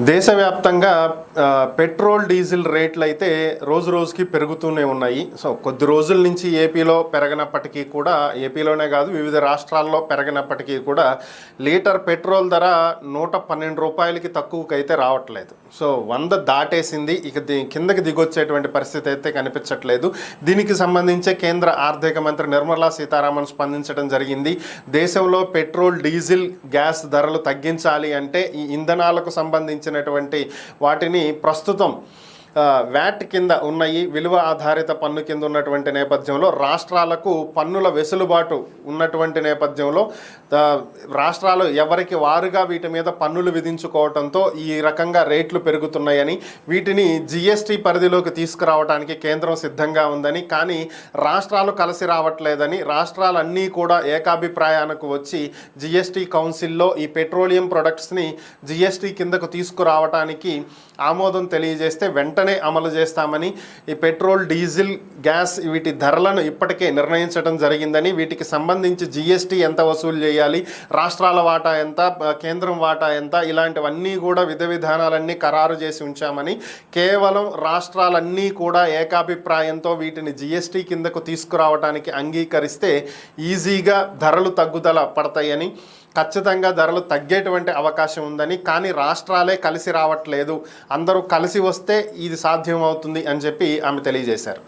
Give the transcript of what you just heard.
దేశవ్యాప్తంగా petrol diesel రేట్లు అయితే రోజు రోజుకి పెరుగుతూనే ఉన్నాయి. సో కొద్ది రోజుల నుంచి ఏపీలో పెరగనప్పటికీ కూడా, ఏపీలోనే కాదు వివిధ రాష్ట్రాల్లో పెరగనప్పటికీ కూడా లీటర్ పెట్రోల్ ధర 112 రూపాయలకి తక్కువకైతే రావట్లేదు. సో 100 దాటేసింది. ఇక కిందకి దిగొచ్చేటువంటి పరిస్థితి అయితే కనిపించట్లేదు. దీనికి సంబంధించే కేంద్ర ఆర్థిక మంత్రి నిర్మలా సీతారామన్ స్పందించడం జరిగింది. దేశంలో పెట్రోల్ డీజిల్ గ్యాస్ ధరలు తగ్గించాలి అంటే ఈ ఇంధనాలకు సంబంధించినటువంటి వాటిని ప్రస్తుతం వ్యాట్ కింద ఉన్నాయి, విలువ ఆధారిత పన్ను కింద ఉన్నటువంటి నేపథ్యంలో రాష్ట్రాలకు పన్నుల వెసులుబాటు ఉన్నటువంటి నేపథ్యంలో రాష్ట్రాలు ఎవరికి వారుగా వీటి మీద పన్నులు విధించుకోవడంతో ఈ రకంగా రేట్లు పెరుగుతున్నాయని, వీటిని జిఎస్టీ పరిధిలోకి తీసుకురావడానికి కేంద్రం సిద్ధంగా ఉందని, కానీ రాష్ట్రాలు కలిసి రావట్లేదని, రాష్ట్రాలన్నీ కూడా ఏకాభిప్రాయానికి వచ్చి జిఎస్టీ కౌన్సిల్లో ఈ పెట్రోలియం ప్రొడక్ట్స్ని జిఎస్టీ కిందకు తీసుకురావడానికి ఆమోదం తెలియజేస్తే వెంటనే అమలు చేస్తామని, ఈ పెట్రోల్ డీజిల్ గ్యాస్ వీటి ధరలను ఇప్పటికే నిర్ణయించడం జరిగిందని, వీటికి సంబంధించి జిఎస్టీ ఎంత వసూలు చేయాలి, రాష్ట్రాల వాటా ఎంత, కేంద్రం వాటా ఎంత, ఇలాంటివన్నీ కూడా విధానాలన్నీ ఖరారు చేసి ఉంచామని, కేవలం రాష్ట్రాలన్నీ కూడా ఏకాభిప్రాయంతో వీటిని జిఎస్టీ కిందకు తీసుకురావడానికి అంగీకరిస్తే ఈజీగా ధరలు తగ్గుదల పడతాయని, ఖచ్చితంగా ధరలు తగ్గేటువంటి అవకాశం ఉందని, కానీ రాష్ట్రాలే కలిసి రావట్లేదు, అందరూ కలిసి వస్తే ఇది సాధ్యమవుతుంది అని చెప్పి ఆమె తెలియజేశారు.